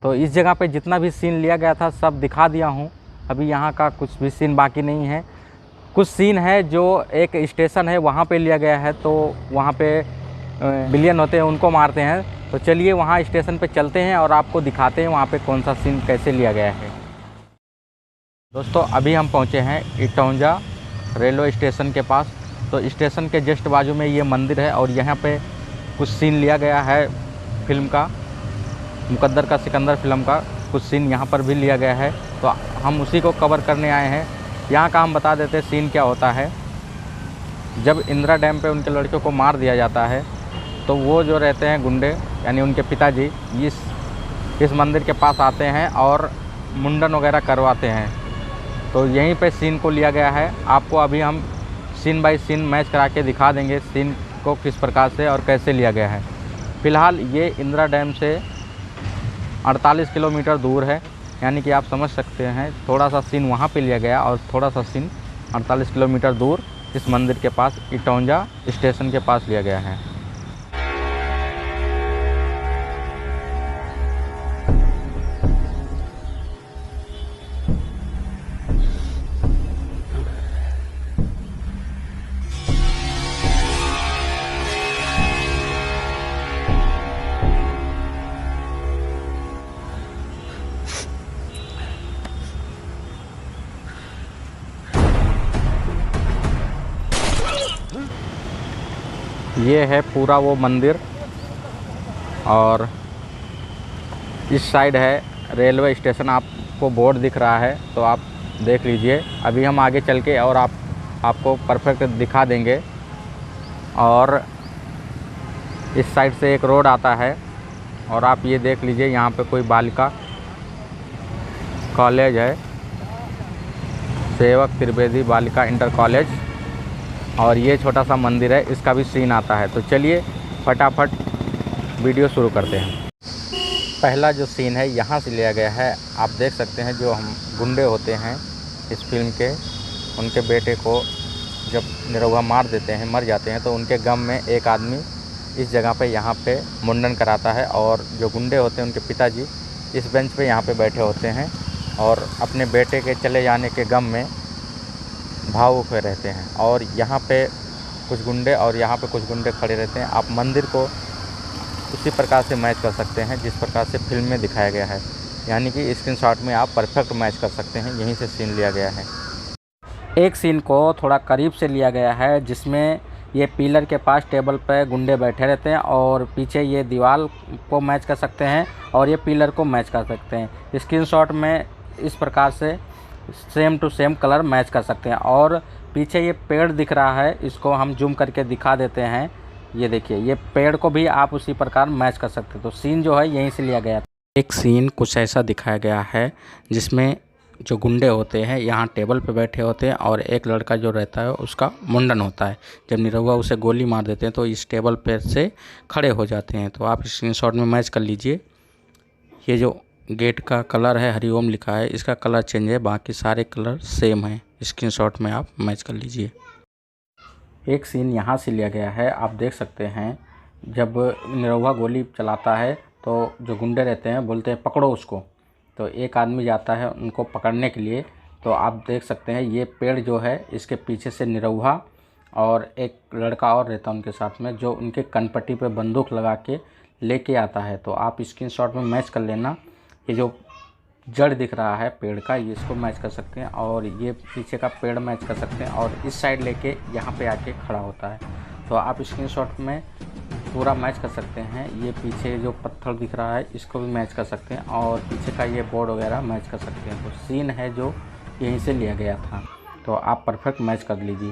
तो इस जगह पे जितना भी सीन लिया गया था सब दिखा दिया हूँ। अभी यहाँ का कुछ भी सीन बाकी नहीं है। कुछ सीन है जो एक स्टेशन है वहाँ पे लिया गया है, तो वहाँ पे विलेन होते हैं उनको मारते हैं। तो चलिए वहाँ स्टेशन पे चलते हैं और आपको दिखाते हैं वहाँ पे कौन सा सीन कैसे लिया गया है। दोस्तों अभी हम पहुँचे हैं इटौंजा रेलवे स्टेशन के पास। तो स्टेशन के जस्ट बाजू में ये मंदिर है और यहाँ पे कुछ सीन लिया गया है फिल्म का, मुकद्दर का सिकंदर फिल्म का कुछ सीन यहाँ पर भी लिया गया है। तो हम उसी को कवर करने आए हैं। यहाँ का हम बता देते हैं सीन क्या होता है। जब इंदिरा डैम पे उनके लड़कियों को मार दिया जाता है तो वो जो रहते हैं गुंडे यानी उनके पिताजी इस मंदिर के पास आते हैं और मुंडन वगैरह करवाते हैं। तो यहीं पे सीन को लिया गया है। आपको अभी हम सीन बाय सीन मैच करा के दिखा देंगे सीन को किस प्रकार से और कैसे लिया गया है। फ़िलहाल ये इंदिरा डैम से 48 किलोमीटर दूर है, यानी कि आप समझ सकते हैं थोड़ा सा सीन वहाँ पे लिया गया और थोड़ा सा सीन 48 किलोमीटर दूर इस मंदिर के पास इटौंजा स्टेशन के पास लिया गया है। ये है पूरा वो मंदिर और इस साइड है रेलवे स्टेशन। आपको बोर्ड दिख रहा है तो आप देख लीजिए। अभी हम आगे चल के और आपको परफेक्ट दिखा देंगे। और इस साइड से एक रोड आता है और आप ये देख लीजिए यहाँ पे कोई बालिका कॉलेज है, सेवक त्रिवेदी बालिका इंटर कॉलेज। और ये छोटा सा मंदिर है, इसका भी सीन आता है। तो चलिए फटाफट वीडियो शुरू करते हैं। पहला जो सीन है यहाँ से लिया गया है। आप देख सकते हैं जो हम गुंडे होते हैं इस फिल्म के, उनके बेटे को जब निरहुआ मार देते हैं, मर जाते हैं, तो उनके गम में एक आदमी इस जगह पे यहाँ पे मुंडन कराता है। और जो गुंडे होते हैं उनके पिताजी इस बेंच पे यहाँ पे बैठे होते हैं और अपने बेटे के चले जाने के गम में भावुक हुए रहते हैं। और यहाँ पे कुछ गुंडे और यहाँ पे कुछ गुंडे खड़े रहते हैं। आप मंदिर को उसी प्रकार से मैच कर सकते हैं जिस प्रकार से फिल्म में दिखाया गया है, यानी कि स्क्रीनशॉट में आप परफेक्ट मैच कर सकते हैं। यहीं से सीन लिया गया है। एक सीन को थोड़ा करीब से लिया गया है जिसमें ये पिलर के पास टेबल पर गुंडे बैठे रहते हैं और पीछे ये दीवार को मैच कर सकते हैं और ये पिलर को मैच कर सकते हैं। स्क्रीनशॉट में इस प्रकार से same to same colour match कर सकते हैं। और पीछे ये पेड़ दिख रहा है, इसको हम जूम करके दिखा देते हैं। ये देखिए, ये पेड़ को भी आप उसी प्रकार मैच कर सकते हैं। तो सीन जो है यहीं से लिया गया। एक सीन कुछ ऐसा दिखाया गया है जिसमें जो गुंडे होते हैं यहाँ टेबल पे बैठे होते हैं और एक लड़का जो रहता है उसका मुंडन होता है। जब निरहुआ उसे गोली मार देते हैं तो इस टेबल पे से खड़े हो जाते हैं। तो आप स्क्रीनशॉट में मैच कर लीजिए। ये जो गेट का कलर है हरिओम लिखा है, इसका कलर चेंज है, बाकी सारे कलर सेम है। स्क्रीनशॉट में आप मैच कर लीजिए। एक सीन यहाँ से लिया गया है, आप देख सकते हैं जब निरहुआ गोली चलाता है तो जो गुंडे रहते हैं बोलते हैं पकड़ो उसको। तो एक आदमी जाता है उनको पकड़ने के लिए। तो आप देख सकते हैं ये पेड़ जो है इसके पीछे से निरहुआ और एक लड़का और रहता है उनके साथ में, जो उनके कनपट्टी पे बंदूक लगा के लेके आता है। तो आप स्क्रीनशॉट में मैच कर लेना। ये जो जड़ दिख रहा है पेड़ का, ये इसको मैच कर सकते हैं और ये पीछे का पेड़ मैच कर सकते हैं और इस साइड लेके यहाँ पे आके खड़ा होता है। तो आप स्क्रीनशॉट में पूरा मैच कर सकते हैं। ये पीछे जो पत्थर दिख रहा है इसको भी मैच कर सकते हैं और पीछे का ये बोर्ड वगैरह मैच कर सकते हैं। तो सीन है जो यहीं से लिया गया था, तो आप परफेक्ट मैच कर लीजिए।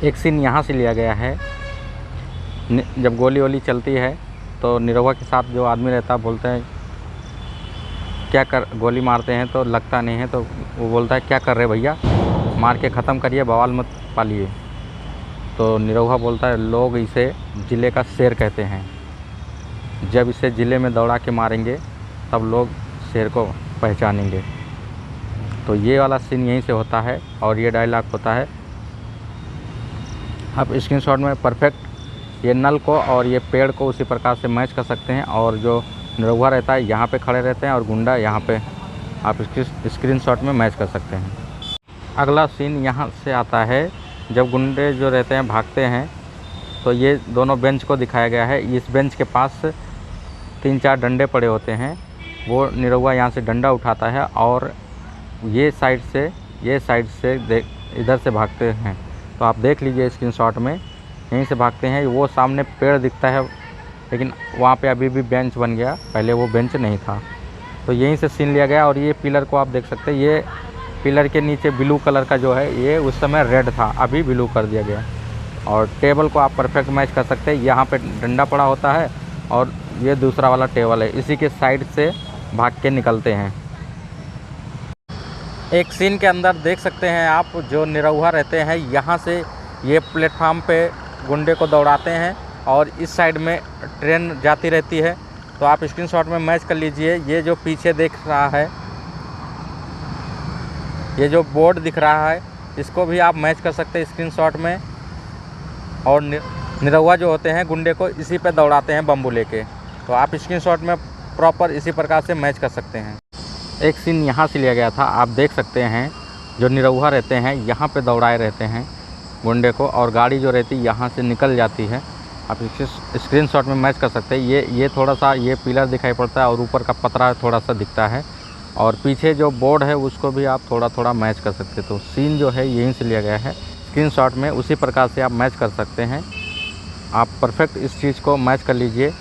एक सीन यहाँ से लिया गया है, जब गोली वोली चलती है तो निरहुआ के साथ जो आदमी रहता है बोलते हैं क्या कर, गोली मारते हैं तो लगता नहीं है, तो वो बोलता है क्या कर रहे भैया, मार के ख़त्म करिए, बवाल मत पालिए। तो निरहुआ बोलता है लोग इसे ज़िले का शेर कहते हैं, जब इसे ज़िले में दौड़ा के मारेंगे तब लोग शेर को पहचानेंगे। तो ये वाला सीन यहीं से होता है और ये डायलॉग होता है। आप स्क्रीनशॉट में परफेक्ट ये नल को और ये पेड़ को उसी प्रकार से मैच कर सकते हैं और जो निरहुआ रहता है यहाँ पे खड़े रहते हैं और गुंडा यहाँ पे आप इसकी स्क्रीनशॉट में मैच कर सकते हैं। अगला सीन यहाँ से आता है, जब गुंडे जो रहते हैं भागते हैं तो ये दोनों बेंच को दिखाया गया है। इस बेंच के पास 3-4 डंडे पड़े होते हैं, वो निरहुआ यहाँ से डंडा उठाता है और ये साइड से इधर से भागते हैं। तो आप देख लीजिए स्क्रीनशॉट में, यहीं से भागते हैं। वो सामने पेड़ दिखता है लेकिन वहाँ पे अभी भी बेंच बन गया, पहले वो बेंच नहीं था। तो यहीं से सीन लिया गया। और ये पिलर को आप देख सकते हैं, ये पिलर के नीचे ब्लू कलर का जो है ये उस समय रेड था, अभी ब्लू कर दिया गया। और टेबल को आप परफेक्ट मैच कर सकते हैं। यहाँ पे डंडा पड़ा होता है और ये दूसरा वाला टेबल है, इसी के साइड से भाग के निकलते हैं। एक सीन के अंदर देख सकते हैं आप, जो निरहुआ रहते हैं यहाँ से ये प्लेटफार्म पे गुंडे को दौड़ाते हैं और इस साइड में ट्रेन जाती रहती है। तो आप स्क्रीनशॉट में मैच कर लीजिए। ये जो पीछे दिख रहा है, ये जो बोर्ड दिख रहा है, इसको भी आप मैच कर सकते हैं स्क्रीनशॉट में। और निरहुआ जो होते हैं गुंडे को इसी पे दौड़ाते हैं बम्बू लेके। तो आप स्क्रीनशॉट में प्रॉपर इसी प्रकार से मैच कर सकते हैं। एक सीन यहाँ से लिया गया था, आप देख सकते हैं, जो निरहुआ रहते हैं यहाँ पे दौड़ाए रहते हैं गुंडे को, और गाड़ी जो रहती है यहाँ से निकल जाती है। आप स्क्रीनशॉट में मैच कर सकते हैं। ये थोड़ा सा ये पिलर दिखाई पड़ता है और ऊपर का पतरा थोड़ा सा दिखता है, और पीछे जो बोर्ड है उसको भी आप थोड़ा थोड़ा मैच कर सकते हैं। तो सीन जो है यहीं से लिया गया है स्क्रीनशॉट में, उसी प्रकार से आप मैच कर सकते हैं। आप परफेक्ट इस चीज़ को मैच कर लीजिए।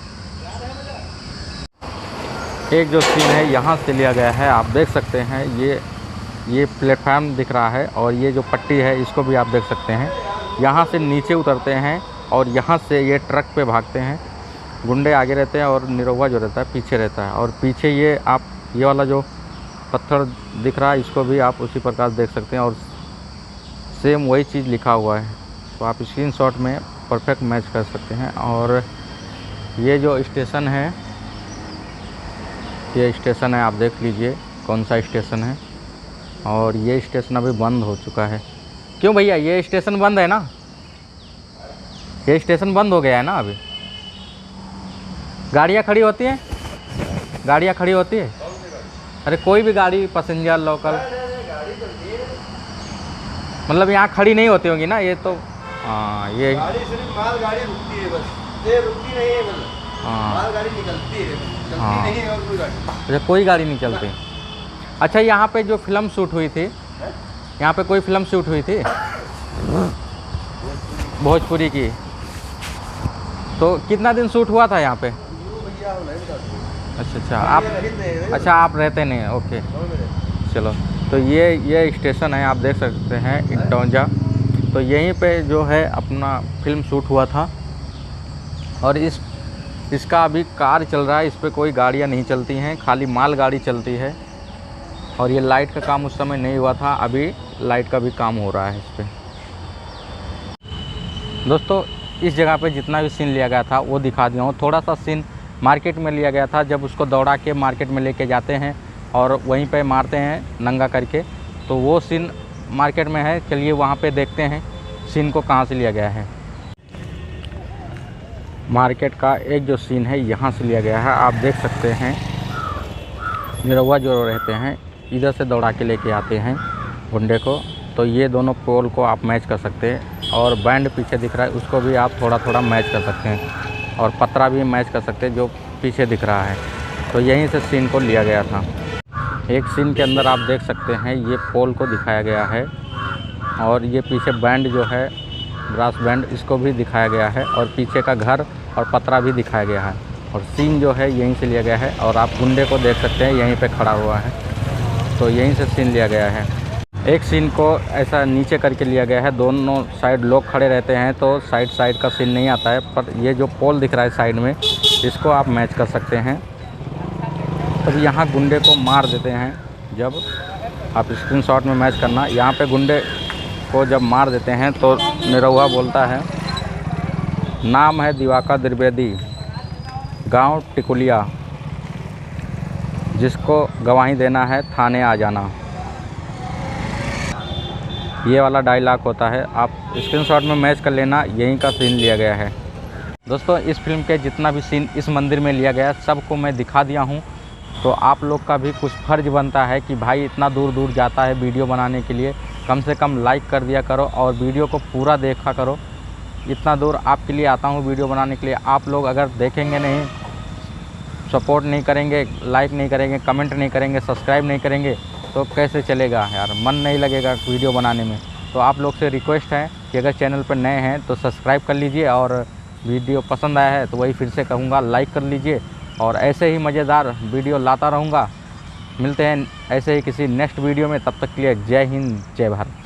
एक जो सीन है यहाँ से लिया गया है, आप देख सकते हैं, ये प्लेटफार्म दिख रहा है और ये जो पट्टी है इसको भी आप देख सकते हैं। यहाँ से नीचे उतरते हैं और यहाँ से ये ट्रक पे भागते हैं। गुंडे आगे रहते हैं और निरहुआ जो रहता है पीछे रहता है। और पीछे ये वाला जो पत्थर दिख रहा है इसको भी आप उसी प्रकार देख सकते हैं और सेम वही चीज़ लिखा हुआ है। तो आप स्क्रीनशॉट में परफेक्ट मैच कर सकते हैं। और ये जो स्टेशन है, ये स्टेशन है, आप देख लीजिए कौन सा स्टेशन है। और ये स्टेशन अभी बंद हो चुका है। क्यों भैया, ये स्टेशन बंद है ना? ये स्टेशन बंद हो गया है ना? अभी गाड़ियाँ खड़ी होती हैं, गाड़ियाँ खड़ी होती है। अरे कोई भी गाड़ी, पैसेंजर, लोकल, मतलब यहाँ खड़ी नहीं होती होंगी ना? ये तो हाँ, ये गाड़ी सिर्फ माल गाड़ी रुकती है बस, ये रुकती नहीं है, मतलब माल गाड़ी निकलती है, चलती नहीं है और कोई गाड़ी। अच्छा, कोई गाड़ी नहीं चलती। अच्छा, यहाँ पे जो फिल्म शूट हुई थी, यहाँ पे कोई फिल्म शूट हुई थी भोजपुरी की, तो कितना दिन शूट हुआ था यहाँ पे? अच्छा, आप रहते नहीं हैं, ओके, चलो। तो ये स्टेशन है, आप देख सकते हैं, इटौंजा। तो यहीं पे जो है अपना फिल्म शूट हुआ था। और इसका अभी कार्य चल रहा है, इस पे कोई गाड़ियाँ नहीं चलती हैं, खाली माल गाड़ी चलती है। और ये लाइट का काम उस समय नहीं हुआ था, अभी लाइट का भी काम हो रहा है इस पे। दोस्तों, इस जगह पे जितना भी सीन लिया गया था वो दिखा दिया हूँ। थोड़ा सा सीन मार्केट में लिया गया था, जब उसको दौड़ा के मार्केट में लेके जाते हैं और वहीं पे मारते हैं नंगा करके, तो वो सीन मार्केट में है। चलिए वहाँ पे देखते हैं सीन को कहाँ से लिया गया है। मार्केट का एक जो सीन है यहाँ से लिया गया है, आप देख सकते हैं। निरहुआ जो रहते हैं इधर से दौड़ा के लेके आते हैं गुंडे को। तो ये दोनों पोल को आप मैच कर सकते हैं। और बैंड पीछे दिख रहा है उसको भी आप थोड़ा थोड़ा मैच कर सकते हैं। और पतरा भी मैच कर सकते हैं जो पीछे दिख रहा है। तो यहीं से सीन को लिया गया था। एक सीन के अंदर आप देख सकते हैं ये पोल को दिखाया गया है और ये पीछे बैंड जो है ब्रास बैंड, इसको भी दिखाया गया है। और पीछे का घर और पतरा भी दिखाया गया है। और सीन जो है यहीं से लिया गया है। और आप गुंडे को देख सकते हैं यहीं पे खड़ा हुआ है, तो यहीं से सीन लिया गया है। एक सीन को ऐसा नीचे करके लिया गया है, दोनों साइड लोग खड़े रहते हैं तो साइड का सीन नहीं आता है। पर ये जो पोल दिख रहा है साइड में, इसको आप मैच कर सकते हैं। तब यहाँ गुंडे को मार देते हैं। जब आप स्क्रीनशॉट में मैच करना, यहाँ पे गुंडे को जब मार देते हैं तो निरहुआ बोलता है, नाम है दिवाकर द्विवेदी, गांव टिकुलिया, जिसको गवाही देना है थाने आ जाना। ये वाला डायलॉग होता है, आप स्क्रीनशॉट में मैच कर लेना। यहीं का सीन लिया गया है। दोस्तों इस फिल्म के जितना भी सीन इस मंदिर में लिया गया सबको मैं दिखा दिया हूँ। तो आप लोग का भी कुछ फ़र्ज़ बनता है कि भाई इतना दूर दूर जाता है वीडियो बनाने के लिए, कम से कम लाइक कर दिया करो और वीडियो को पूरा देखा करो। इतना दूर आपके लिए आता हूँ वीडियो बनाने के लिए, आप लोग अगर देखेंगे नहीं, सपोर्ट नहीं करेंगे, लाइक नहीं करेंगे, कमेंट नहीं करेंगे, सब्सक्राइब नहीं करेंगे तो कैसे चलेगा यार, मन नहीं लगेगा वीडियो बनाने में। तो आप लोग से रिक्वेस्ट है कि अगर चैनल पर नए हैं तो सब्सक्राइब कर लीजिए और वीडियो पसंद आया है तो वही फिर से कहूँगा लाइक कर लीजिए और ऐसे ही मज़ेदार वीडियो लाता रहूँगा। मिलते हैं ऐसे ही किसी नेक्स्ट वीडियो में, तब तक के लिए जय हिंद जय भारत।